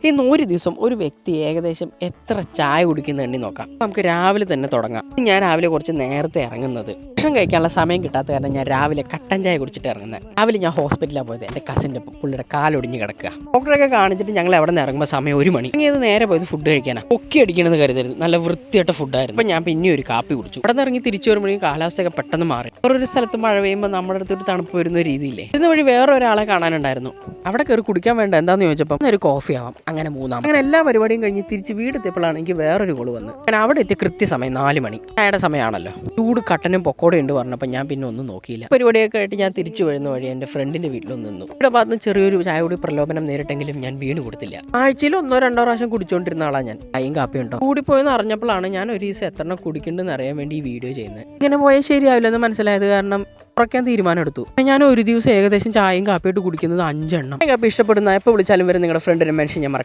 ഇന്ന് ഒരു ദിവസം ഒരു വ്യക്തി ഏകദേശം എത്ര ചായ കുടിക്കുന്ന എണ്ണി നോക്കാം. നമുക്ക് രാവിലെ തന്നെ തുടങ്ങാം. ഞാൻ രാവിലെ കുറച്ച് നേരത്തെ ഇറങ്ങുന്നത്, ഭക്ഷണം കഴിക്കാനുള്ള സമയം കിട്ടാത്ത കാരണം ഞാൻ രാവിലെ കട്ടൻ ചായ കുടിച്ചിട്ട് ഇറങ്ങുന്നത്. രാവിലെ ഞാൻ ഹോസ്പിറ്റലിലാണ് പോയത്. എൻ്റെ കസിൻ്റെ പുള്ളിയുടെ കാലൊടിഞ്ഞ് കിടക്കുക. ഡോക്ടറൊക്കെ കാണിച്ചിട്ട് ഞങ്ങൾ എവിടെ നിന്ന് ഇറങ്ങുമ്പോൾ സമയം 1 മണി. ഇങ്ങനെ നേരെ പോയത് ഫുഡ് കഴിക്കാനാണ്. പൊക്കി അടിക്കണമെന്ന് കരുതരുത്, നല്ല വൃത്തിയായിട്ട ഫുഡായിരുന്നു. അപ്പം ഞാൻ പിന്നെ ഒരു കാപ്പി കുടിച്ചു. അവിടെ നിന്ന് ഇറങ്ങി തിരിച്ചു വരുമ്പോഴേക്കും കാലാവസ്ഥയൊക്കെ പെട്ടെന്ന് മാറി. വേറൊരു സ്ഥലത്ത് മഴ പെയ്യുമ്പോൾ നമ്മുടെ അടുത്തൊരു തണുപ്പ് വരുന്ന രീതിയില്ലേ. ഇതിന് വഴി വേറെ ഒരാളെ കാണാനുണ്ടായിരുന്നു. അവിടെ കയറി കുടിക്കാൻ വേണ്ട എന്താന്ന് ചോദിച്ചപ്പോൾ ഒരു കോഫി ആവാം, അങ്ങനെ 3 അങ്ങനെ എല്ലാ പരിപാടിയും കഴിഞ്ഞ് തിരിച്ച് വീടെത്തിയപ്പോഴാണ് എനിക്ക് വേറൊരു കോള് വന്ന്. ഞാൻ അവിടെ എത്തി കൃത്യസമയം 4 മണി ചായയുടെ സമയമാണല്ലോ. ചൂട് കട്ടനും പൊക്കോടെ ഉണ്ട് പറഞ്ഞപ്പോൾ ഞാൻ പിന്നെ ഒന്നും നോക്കിയില്ല. പരിപാടിയൊക്കെ ആയിട്ട് ഞാൻ തിരിച്ചു വരുന്ന വഴി എൻ്റെ ഫ്രണ്ടിന്റെ വീട്ടിലൊന്നും നിന്നു. ഇവിടെ ഭാഗത്ത് ചെറിയൊരു ചായ കൂടി പ്രലോഭനം നേരിട്ടെങ്കിലും ഞാൻ വീണ് കൊടുത്തില്ല. ആഴ്ചയിൽ 1-2 പ്രാവശ്യം കുടിച്ചുകൊണ്ടിരുന്ന ആളാണ് ഞാൻ. ചായയും കാപ്പിയും ഉണ്ടോ കൂടിപ്പോയെന്ന് അറിഞ്ഞപ്പോഴാണ് ഞാൻ ഒരു ദിവസം എത്ര കുടിക്കേണ്ടെന്ന് അറിയാൻ വേണ്ടി ഈ വീഡിയോ ചെയ്യുന്നത്. ഇങ്ങനെ പോയാൽ ശരിയാവില്ലെന്ന് മനസ്സിലായത് കാരണം കുറയ്ക്കാൻ തീരുമാനം എടുത്തു. ഞാൻ ഒരു ദിവസം ഏകദേശം ചായയും കാപ്പിയായിട്ട് കുടിക്കുന്നത് 5 എണ്ണം. കാപ്പി ഇഷ്ടപ്പെടുന്ന എപ്പോൾ വിളിച്ചാലും വരെ നിങ്ങളുടെ ഫ്രണ്ടിനെ മെൻഷൻ ഞാൻ